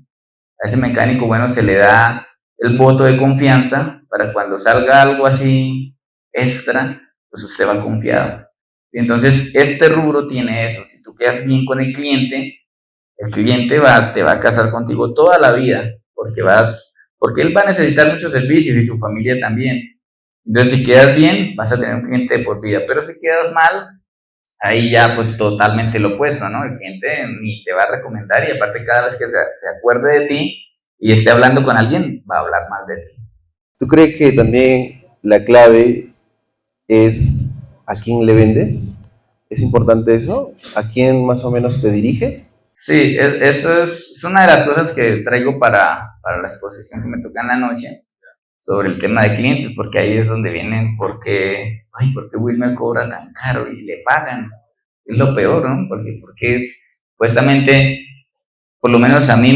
a ese mecánico bueno se le da el voto de confianza para cuando salga algo así extra, pues usted va confiado. Y entonces este rubro tiene eso. Si tú quedas bien con el cliente te va a casar contigo toda la vida, porque él va a necesitar muchos servicios y su familia también. Entonces, si quedas bien, vas a tener un cliente de por vida, pero si quedas mal, ahí ya pues totalmente lo opuesto, ¿no? El cliente ni te va a recomendar y aparte cada vez que se acuerde de ti y esté hablando con alguien, va a hablar mal de ti. ¿Tú crees que también la clave es a quién le vendes? ¿Es importante eso? ¿A quién más o menos te diriges? Sí, eso es una de las cosas que traigo para la exposición que me toca en la noche sobre el tema de clientes, porque ahí es donde vienen, ¿por qué Wilmer cobra tan caro y le pagan? Es lo peor, ¿no? Porque es, supuestamente, por lo menos a mí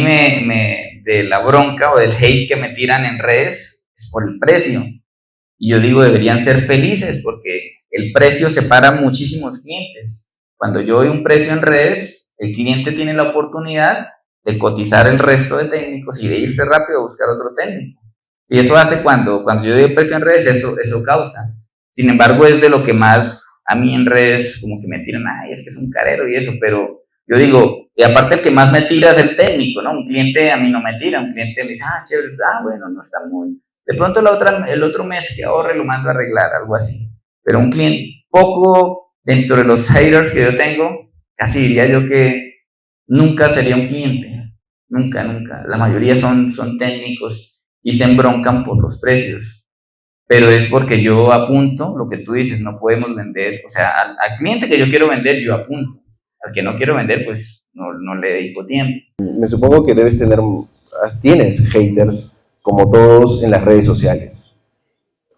de la bronca o del hate que me tiran en redes es por el precio. Y yo digo, deberían ser felices porque el precio separa muchísimos clientes. Cuando yo doy un precio en redes, el cliente tiene la oportunidad de cotizar el resto de técnicos y de irse rápido a buscar otro técnico. Y eso hace cuando yo doy precio en redes, eso causa. Sin embargo, es de lo que más a mí en redes como que me tiran, ay, es que es un carero y eso, pero yo digo, y aparte el que más me tira es el técnico, ¿no? Un cliente a mí no me tira, un cliente me dice, ah, chévere, bueno, no está muy... De pronto el otro mes que ahorre lo mando a arreglar, algo así. Pero un cliente, poco dentro de los haters que yo tengo, casi diría yo que nunca sería un cliente, nunca. La mayoría son técnicos y se embroncan por los precios. Pero es porque yo apunto lo que tú dices, no podemos vender, o sea, al cliente que yo quiero vender, yo apunto. Al que no quiero vender, pues no le dedico tiempo. Me supongo que tienes haters como todos en las redes sociales.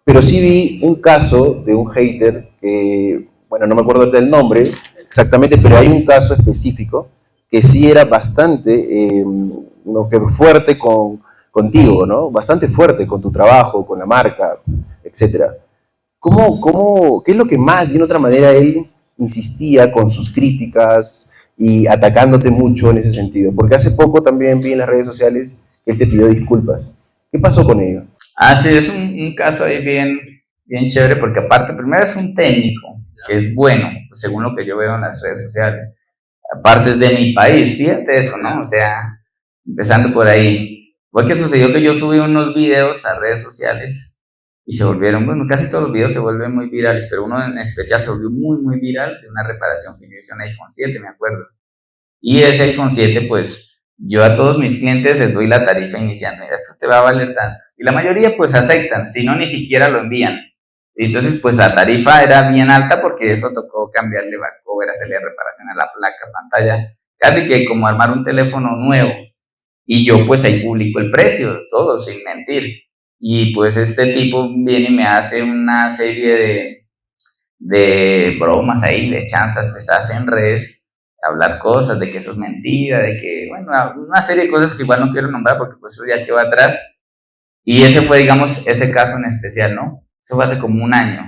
Pero sí vi un caso de un hater que, bueno, no me acuerdo del nombre exactamente, pero hay un caso específico que sí era bastante fuerte contigo, ¿no? Bastante fuerte con tu trabajo, con la marca, etc. ¿Qué es lo que más, de una otra manera, él insistía con sus críticas y atacándote mucho en ese sentido? Porque hace poco también vi en las redes sociales que él te pidió disculpas. ¿Qué pasó con ello? Ah, sí, es un caso ahí bien chévere, porque aparte, primero es un técnico, que es bueno, según lo que yo veo en las redes sociales. Aparte es de mi país, fíjate eso, ¿no? O sea, empezando por ahí. Fue que sucedió que yo subí unos videos a redes sociales y se volvieron, bueno, casi todos los videos se vuelven muy virales, pero uno en especial se volvió muy viral de una reparación que yo hice en un iPhone 7, me acuerdo. Y ese iPhone 7, pues, yo a todos mis clientes les doy la tarifa inicial, mira, esto te va a valer tanto. Y la mayoría pues aceptan, si no ni siquiera lo envían. Y entonces pues la tarifa era bien alta porque eso tocó cambiarle backcover, hacerle reparación a la placa, pantalla, casi que como armar un teléfono nuevo. Y yo pues ahí publico el precio, todo sin mentir. Y pues este tipo viene y me hace una serie de bromas ahí, de chanzas pesadas en redes, hablar cosas, de que eso es mentira, de que, bueno, una serie de cosas que igual no quiero nombrar porque pues eso ya quedó atrás. Y ese fue, digamos, ese caso en especial, ¿no? Eso fue hace como un año,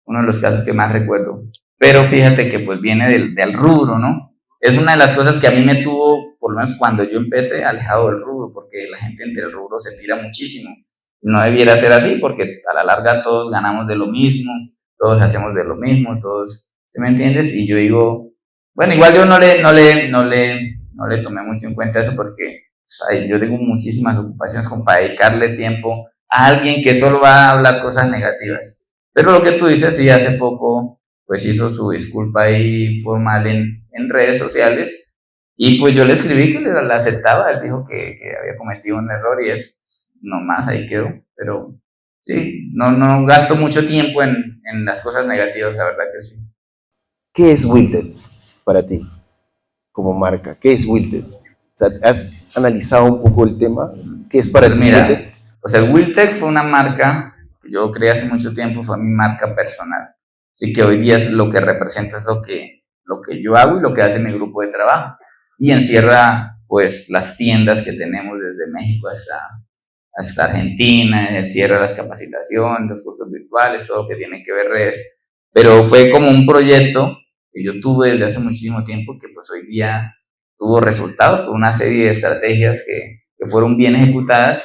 uno de los casos que más recuerdo. Pero fíjate que pues viene del rubro, ¿no? es una de las cosas que a mí me tuvo, por lo menos cuando yo empecé, alejado del rubro, porque la gente entre el rubro se tira muchísimo. No debiera ser así, porque a la larga todos ganamos de lo mismo, todos hacemos de lo mismo, todos, ¿sí me entiendes? Y yo digo, bueno, igual yo no le tomé mucho en cuenta eso porque yo tengo muchísimas ocupaciones como para dedicarle tiempo a alguien que solo va a hablar cosas negativas. Pero lo que tú dices, sí, hace poco pues hizo su disculpa ahí formal en redes sociales y pues yo le escribí que la aceptaba, él dijo que había cometido un error y eso, pues, nomás ahí quedó, pero sí, no gasto mucho tiempo en las cosas negativas, la verdad que sí. ¿Qué es Wilted para ti como marca? ¿Qué es Wilted? O sea, ¿has analizado un poco el tema? ¿Qué es para Pues ti Wilted? mira, o sea, Wiltec fue una marca que yo creé hace mucho tiempo, fue mi marca personal. Así que hoy día es lo que representa, es lo que yo hago y lo que hace mi grupo de trabajo. Y encierra pues las tiendas que tenemos desde México hasta Argentina, encierra las capacitaciones, los cursos virtuales, todo lo que tiene que ver redes. Pero fue como un proyecto que yo tuve desde hace muchísimo tiempo que pues hoy día tuvo resultados por una serie de estrategias que fueron bien ejecutadas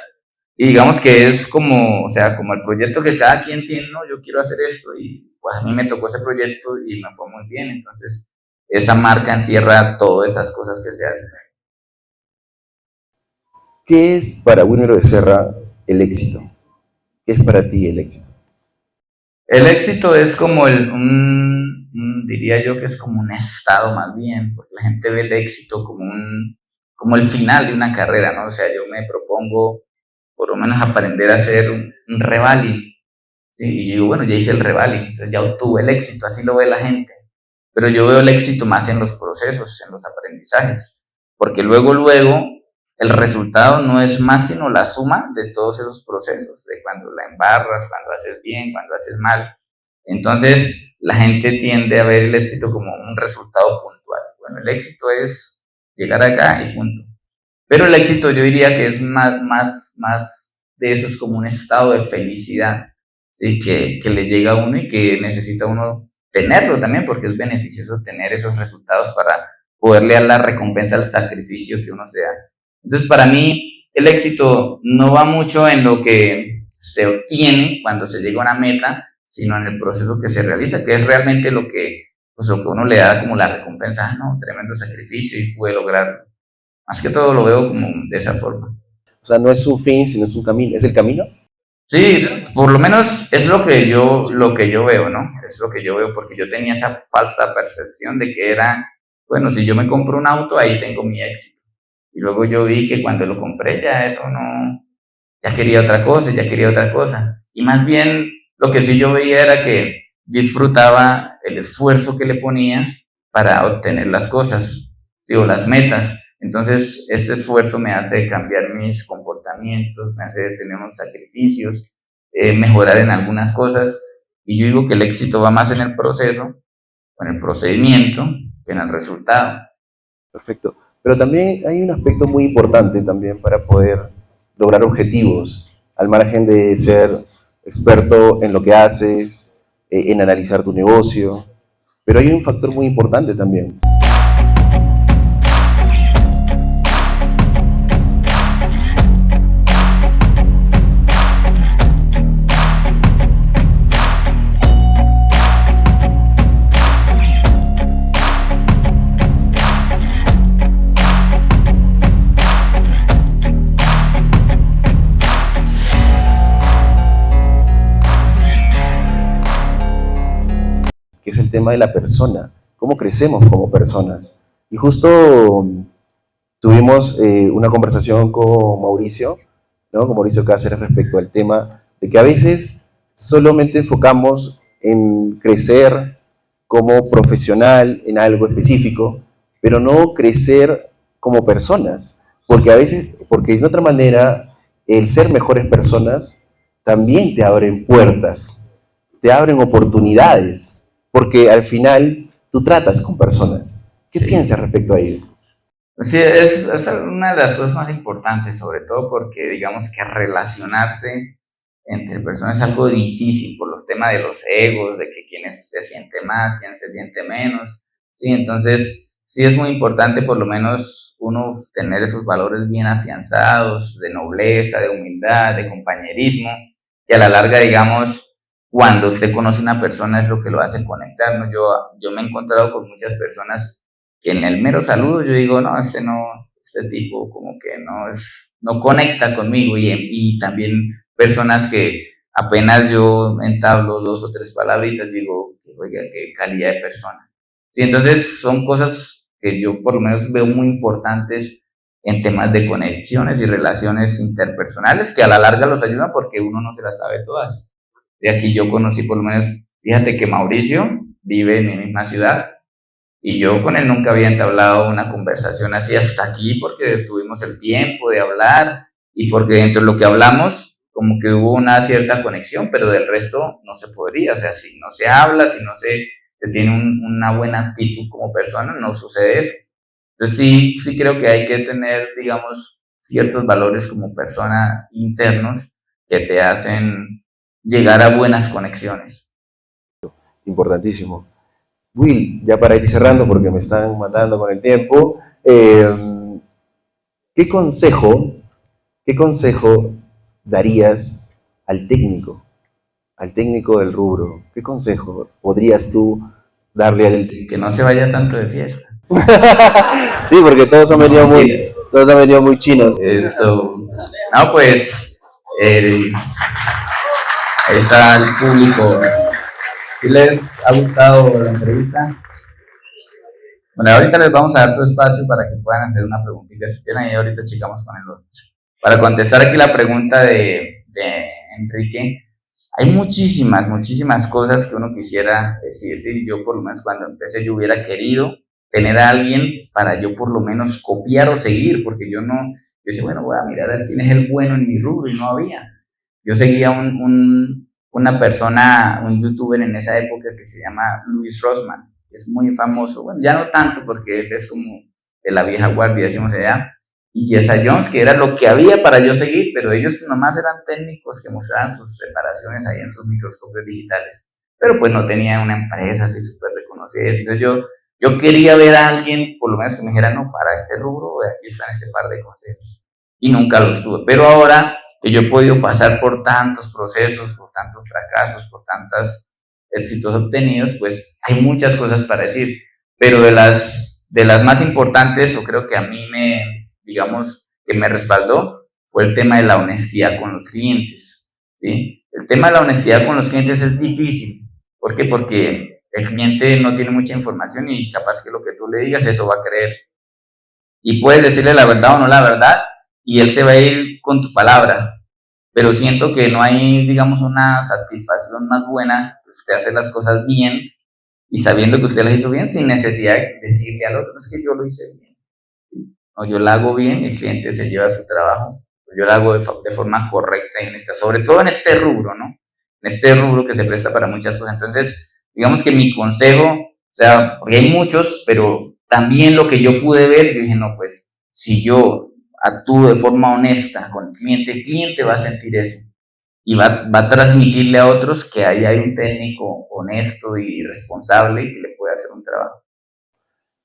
y digamos que es como, o sea, como el proyecto que cada quien tiene, no, yo quiero hacer esto y pues a mí me tocó ese proyecto y me fue muy bien, entonces esa marca encierra todas esas cosas que se hacen. ¿Qué es para Wilmer Becerra el éxito? ¿Qué es para ti el éxito? El éxito es como diría yo que es como un estado más bien, porque la gente ve el éxito como como el final de una carrera, ¿no? O sea, yo me propongo por lo menos aprender a hacer un revaling, ¿sí? Y yo digo, bueno, ya hice el revaling, entonces ya obtuve el éxito, así lo ve la gente. Pero yo veo el éxito más en los procesos, en los aprendizajes, porque luego, el resultado no es más sino la suma de todos esos procesos, de cuando la embarras, cuando haces bien, cuando haces mal. Entonces, la gente tiende a ver el éxito como un resultado puntual. Bueno, el éxito es llegar acá y punto. Pero el éxito yo diría que es más de eso, es como un estado de felicidad, ¿sí? Que le llega a uno y que necesita uno tenerlo también, porque es beneficioso tener esos resultados para poderle dar la recompensa al sacrificio que uno se da. Entonces, para mí, el éxito no va mucho en lo que se obtiene cuando se llega a una meta, sino en el proceso que se realiza, que es realmente pues, lo que uno le da como la recompensa. Ah, no, tremendo sacrificio y pude lograrlo. Más que todo lo veo como de esa forma. O sea, no es un fin, sino es un camino. ¿Es el camino? Sí, por lo menos es lo que yo veo, ¿no? Es lo que yo veo porque yo tenía esa falsa percepción de que era, bueno, si yo me compro un auto, ahí tengo mi éxito. Y luego yo vi que cuando lo compré ya eso no, ya quería otra cosa, ya quería otra cosa. Y más bien lo que sí yo veía era que disfrutaba el esfuerzo que le ponía para obtener las cosas, digo, las metas. Entonces, ese esfuerzo me hace cambiar mis comportamientos, me hace tener unos sacrificios, mejorar en algunas cosas. Y yo digo que el éxito va más en el proceso, en el procedimiento, que en el resultado. Perfecto. Pero también hay un aspecto muy importante también para poder lograr objetivos, al margen de ser experto en lo que haces, en analizar tu negocio. Pero hay un factor muy importante también. Que es el tema de la persona, cómo crecemos como personas. Y justo tuvimos una conversación con Mauricio, ¿no? Con Mauricio Cáceres respecto al tema de que a veces solamente enfocamos en crecer como profesional en algo específico, pero no crecer como personas, porque a veces, porque de otra manera, el ser mejores personas también te abren puertas, te abren oportunidades, porque al final tú tratas con personas. ¿Qué Sí. piensas respecto a ello? Sí, es una de las cosas más importantes, sobre todo porque digamos que relacionarse entre personas es algo difícil por los temas de los egos, de que quién se siente más, quién se siente menos, ¿sí? Entonces, sí es muy importante por lo menos uno tener esos valores bien afianzados de nobleza, de humildad, de compañerismo, que a la larga, digamos, cuando usted conoce a una persona es lo que lo hace conectar, ¿no? Yo me he encontrado con muchas personas que en el mero saludo yo digo, no, este tipo como que no conecta conmigo, y también personas que apenas yo entablo 2 o 3 palabritas, digo, oiga, qué calidad de persona. Sí, entonces son cosas que yo por lo menos veo muy importantes en temas de conexiones y relaciones interpersonales que a la larga los ayudan porque uno no se las sabe todas. Y aquí yo conocí por lo menos, fíjate que Mauricio vive en mi misma ciudad y yo con él nunca había entablado una conversación así hasta aquí porque tuvimos el tiempo de hablar y porque dentro de lo que hablamos como que hubo una cierta conexión, pero del resto no se podría, o sea, si no se habla, si no se tiene una buena actitud como persona, no sucede eso. Entonces sí creo que hay que tener, digamos, ciertos valores como persona internos que te hacen llegar a buenas conexiones. Importantísimo. Will, ya para ir cerrando porque me están matando con el tiempo, ¿qué consejo darías al técnico del rubro? ¿Qué consejo podrías tú darle al... Que no se vaya tanto de fiesta. Sí, porque todos han venido muy chinos. No, pues, ahí está el público. ¿Sí les ha gustado la entrevista? Bueno, ahorita les vamos a dar su espacio para que puedan hacer una preguntita si quieren y ahorita checamos con el otro. Para contestar aquí la pregunta de Enrique, hay muchísimas cosas que uno quisiera decir. Sí, yo por lo menos cuando empecé yo hubiera querido tener a alguien para yo por lo menos copiar o seguir, porque yo decía, bueno, voy a mirar a ver quién es el bueno en mi rubro y no había. Yo seguía una persona, un youtuber en esa época que se llama Luis Rossmann, que es muy famoso, bueno, ya no tanto porque él es como de la vieja guardia, decimos allá, y Jessa Jones, que era lo que había para yo seguir, pero ellos nomás eran técnicos que mostraban sus reparaciones ahí en sus microscopios digitales, pero pues no tenían una empresa así súper reconocida. Entonces yo quería ver a alguien, por lo menos que me dijera, no, para este rubro, aquí están este par de consejos, y nunca los tuve, pero ahora que yo he podido pasar por tantos procesos, por tantos fracasos, por tantos éxitos obtenidos, pues hay muchas cosas para decir, pero de las más importantes, o creo que a mí digamos, que me respaldó, fue el tema de la honestidad con los clientes, ¿sí? El tema de la honestidad con los clientes es difícil. ¿Por qué? Porque el cliente no tiene mucha información y capaz que lo que tú le digas, eso va a creer. Y puedes decirle la verdad o no la verdad, y él se va a ir con tu palabra. Pero siento que no hay, digamos, una satisfacción más buena que usted hace las cosas bien y sabiendo que usted las hizo bien sin necesidad de decirle al otro, no es que yo lo hice bien. No, yo la hago bien y el cliente se lleva su trabajo. Yo la hago de forma correcta y honesta, sobre todo en este rubro, ¿no? En este rubro que se presta para muchas cosas. Entonces, digamos que mi consejo, o sea, porque hay muchos, pero también lo que yo pude ver, yo dije, no, pues, si yo actúo de forma honesta con el cliente va a sentir eso y va a transmitirle a otros que ahí hay un técnico honesto y responsable y que le puede hacer un trabajo.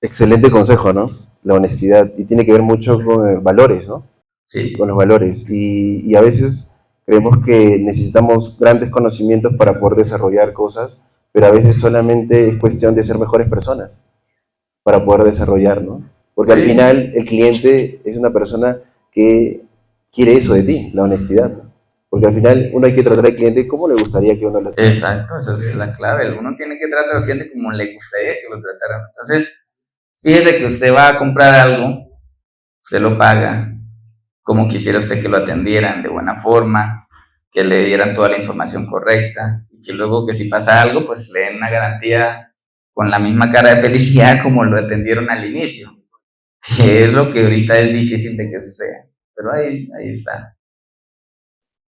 Excelente consejo, ¿no? La honestidad, y tiene que ver mucho con valores, ¿no? Sí. Con los valores, y a veces creemos que necesitamos grandes conocimientos para poder desarrollar cosas, pero a veces solamente es cuestión de ser mejores personas para poder desarrollar, ¿no? Porque sí, al final el cliente es una persona que quiere eso de ti, la honestidad. Porque al final uno hay que tratar al cliente como le gustaría que uno lo tratara. Exacto, esa es la clave. Uno tiene que tratar al cliente como le gustaría que lo trataran. Entonces, fíjese que usted va a comprar algo, usted lo paga como quisiera usted que lo atendieran, de buena forma, que le dieran toda la información correcta y que luego que si pasa algo, pues le den una garantía con la misma cara de felicidad como lo atendieron al inicio. Que es lo que ahorita es difícil de que suceda, pero ahí está.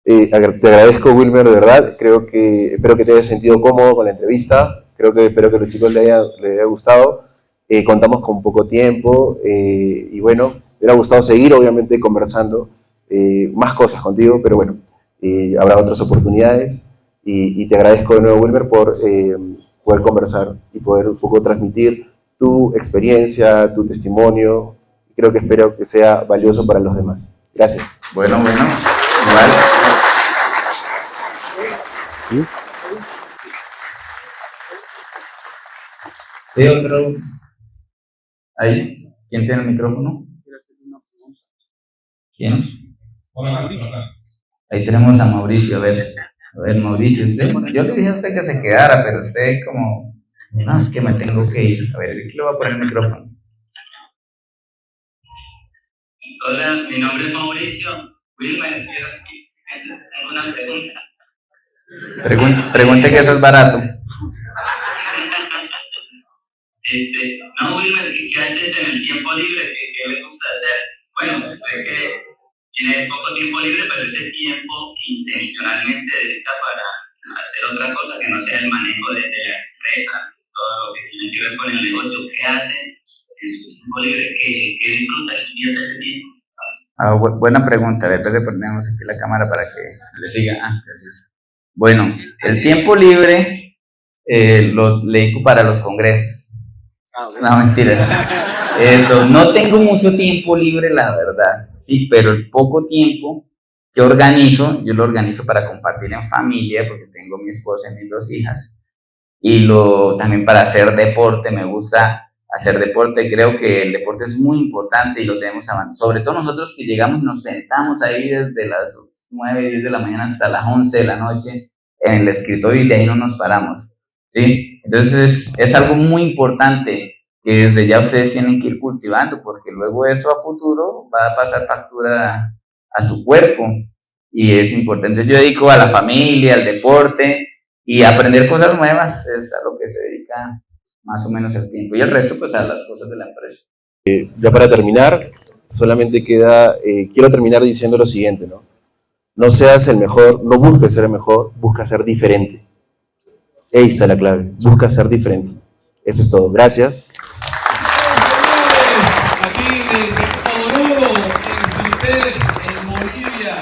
Te agradezco, Wilmer, de verdad. Espero que te hayas sentido cómodo con la entrevista. Espero que a los chicos les haya gustado. Contamos con poco tiempo y bueno, me hubiera gustado seguir, obviamente, conversando más cosas contigo, pero bueno, habrá otras oportunidades y te agradezco de nuevo, Wilmer, por poder conversar y poder un poco transmitir tu experiencia, tu testimonio. Espero que sea valioso para los demás. Gracias. Bueno, igual. ¿Sí? Sí, otro. Ahí. ¿Quién tiene el micrófono? ¿Quién? Ahí tenemos a Mauricio. A ver, Mauricio, usted. Yo le dije a usted que se quedara, pero usted como. No, es que me tengo que ir. A ver, ¿qué le voy a poner el micrófono? Hola, mi nombre es Mauricio. Wilmer, tengo una pregunta. Pregunte que eso es barato. No, Wilmer, ¿qué haces en el tiempo libre? ¿Qué le gusta hacer? Bueno, sé que tiene poco tiempo libre, pero ese tiempo intencionalmente dedica para hacer otra cosa que no sea el manejo de la empresa, todo lo que tiene que ver con el negocio. ¿Qué hace en su tiempo libre? ¿Qué disfruta? ¿Qué pierde ese tiempo? Buena pregunta. Después le ponemos aquí la cámara para que le siga. Gracias. Bueno, el tiempo libre lo dedico para los congresos. No, mentiras. No tengo mucho tiempo libre, la verdad. Sí, pero el poco tiempo que organizo, yo lo organizo para compartir en familia, porque tengo mi esposa y mis 2 hijas. Y también para hacer deporte, me gusta hacer deporte. Creo que el deporte es muy importante y lo tenemos avanzado. Sobre todo nosotros que llegamos y nos sentamos ahí desde las 9, 10 de la mañana hasta las 11 de la noche en el escritorio y de ahí no nos paramos. ¿Sí? Entonces es algo muy importante que desde ya ustedes tienen que ir cultivando, porque luego eso a futuro va a pasar factura a su cuerpo y es importante. Yo dedico a la familia, al deporte y aprender cosas nuevas, es a lo que se dedica más o menos el tiempo, y el resto pues a las cosas de la empresa. Ya para terminar, solamente quiero terminar diciendo lo siguiente, ¿no? No seas el mejor, no busques ser el mejor, busca ser diferente. Ahí está la clave, busca ser diferente. Eso es todo, gracias. Aquí desde Oruro, en Suter, en Bolivia.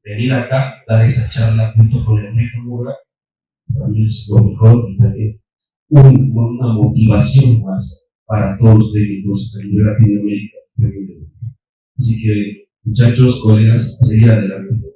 Venir acá, dar esa charla junto con Enrique Murga, para mí es lo mejor y también una motivación más para todos los técnicos a nivel Latinoamérica. Así que, muchachos, colegas, a seguir adelante.